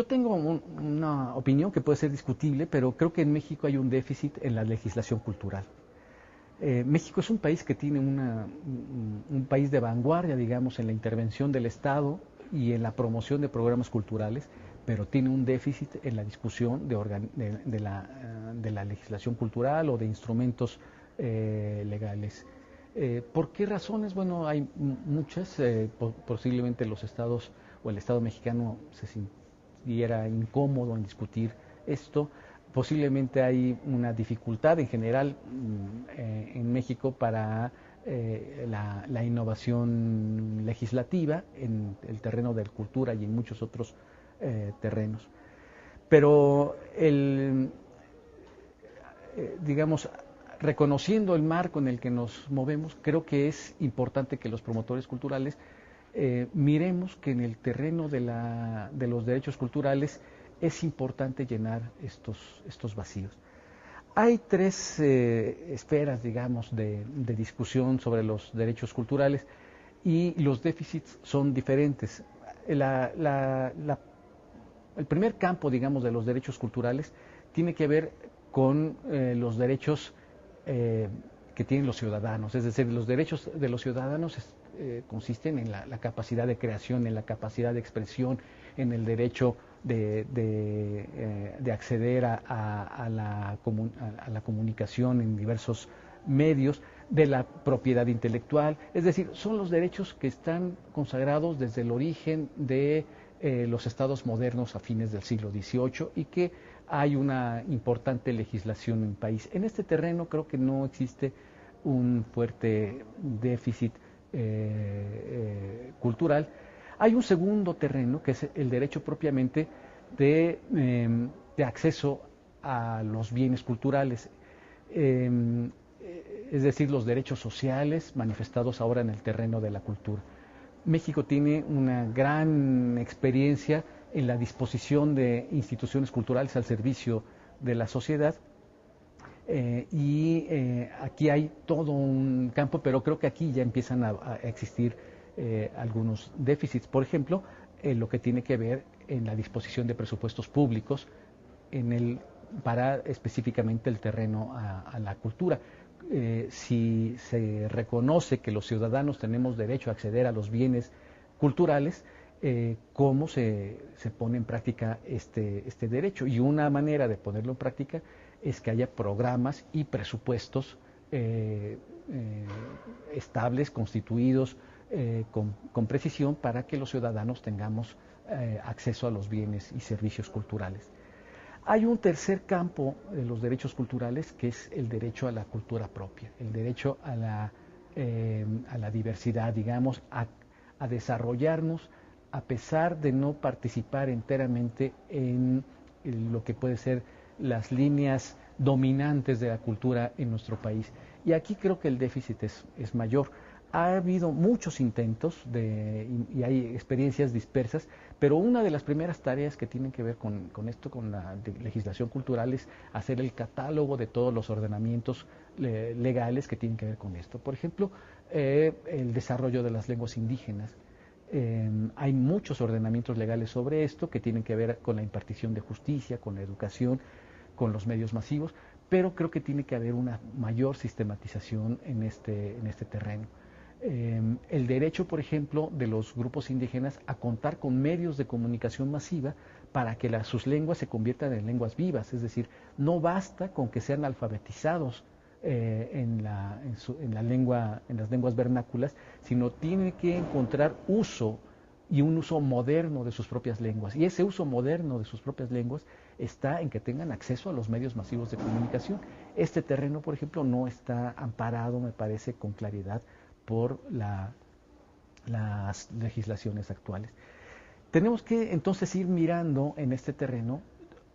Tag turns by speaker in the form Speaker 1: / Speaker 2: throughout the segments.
Speaker 1: Yo tengo una opinión que puede ser discutible, pero creo que en México hay un déficit en la legislación cultural. México es un país que tiene un país de vanguardia, digamos, en la intervención del Estado y en la promoción de programas culturales, pero tiene un déficit en la discusión de la legislación cultural o de instrumentos legales. ¿Por qué razones? Bueno, hay muchas. Posiblemente los estados o el Estado mexicano se sintiera incómodo en discutir esto. Posiblemente hay una dificultad en general en México para la innovación legislativa en el terreno de la cultura y en muchos otros terrenos. Pero digamos, reconociendo el marco en el que nos movemos, creo que es importante que los promotores culturales miremos que en el terreno de los derechos culturales es importante llenar estos vacíos. Hay tres esferas, digamos, de discusión sobre los derechos culturales y los déficits son diferentes. El primer campo, digamos, de los derechos culturales tiene que ver con los derechos que tienen los ciudadanos, es decir, los derechos de los ciudadanos consisten en la capacidad de creación, en la capacidad de expresión, en el derecho de acceder a la comunicación en diversos medios, de la propiedad intelectual, es decir, son los derechos que están consagrados desde el origen de los estados modernos a fines del siglo XVIII y que hay una importante legislación en el país. En este terreno creo que no existe un fuerte déficit cultural. Hay un segundo terreno que es el derecho propiamente de acceso a los bienes culturales, es decir, los derechos sociales manifestados ahora en el terreno de la cultura. México tiene una gran experiencia en la disposición de instituciones culturales al servicio de la sociedad aquí hay todo un campo, pero creo que aquí ya empiezan a existir algunos déficits. Por ejemplo, lo que tiene que ver en la disposición de presupuestos públicos para específicamente el terreno a la cultura. Si se reconoce que los ciudadanos tenemos derecho a acceder a los bienes culturales, cómo se pone en práctica este derecho. Y una manera de ponerlo en práctica es que haya programas y presupuestos estables, constituidos con precisión para que los ciudadanos tengamos acceso a los bienes y servicios culturales. Hay un tercer campo de los derechos culturales que es el derecho a la cultura propia, el derecho a la diversidad, digamos, a desarrollarnos a pesar de no participar enteramente en lo que puede ser las líneas dominantes de la cultura en nuestro país. Y aquí creo que el déficit es mayor. Ha habido muchos intentos y hay experiencias dispersas, pero una de las primeras tareas que tienen que ver con esto, con la legislación cultural, es hacer el catálogo de todos los ordenamientos legales que tienen que ver con esto. Por ejemplo, el desarrollo de las lenguas indígenas. Hay muchos ordenamientos legales sobre esto que tienen que ver con la impartición de justicia, con la educación, con los medios masivos, pero creo que tiene que haber una mayor sistematización en este terreno. El derecho, por ejemplo, de los grupos indígenas a contar con medios de comunicación masiva para que sus lenguas se conviertan en lenguas vivas, es decir, no basta con que sean alfabetizados en las lenguas vernáculas, sino tienen que encontrar uso y un uso moderno de sus propias lenguas. Y ese uso moderno de sus propias lenguas está en que tengan acceso a los medios masivos de comunicación. Este terreno, por ejemplo, no está amparado, me parece, con claridad por las legislaciones actuales. Tenemos que entonces ir mirando en este terreno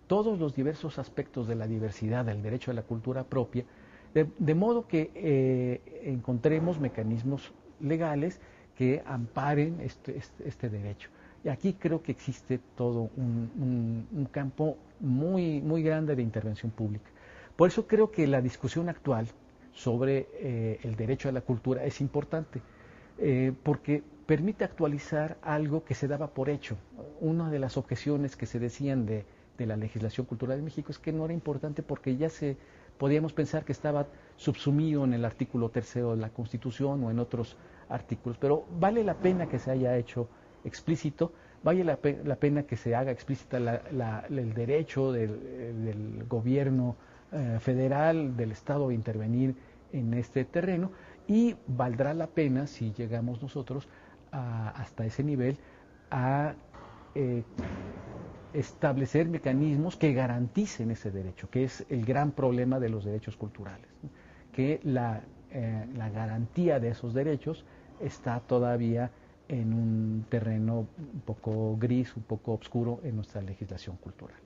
Speaker 1: todos los diversos aspectos de la diversidad, del derecho a la cultura propia, de modo que encontremos mecanismos legales que amparen este derecho. Y aquí creo que existe todo un campo muy, muy grande de intervención pública. Por eso creo que la discusión actual sobre el derecho a la cultura es importante. porque permite actualizar algo que se daba por hecho. Una de las objeciones que se decían de la legislación cultural de México es que no era importante porque podíamos pensar que estaba subsumido en el artículo 3º de la Constitución o en otros artículos, pero vale la pena que se haya hecho explícito, vale la pena que se haga explícita el derecho del gobierno federal, del Estado, a intervenir en este terreno, y valdrá la pena, si llegamos nosotros hasta ese nivel, a establecer mecanismos que garanticen ese derecho, que es el gran problema de los derechos culturales, ¿no? Que la garantía de esos derechos está todavía en un terreno un poco gris, un poco oscuro en nuestra legislación cultural.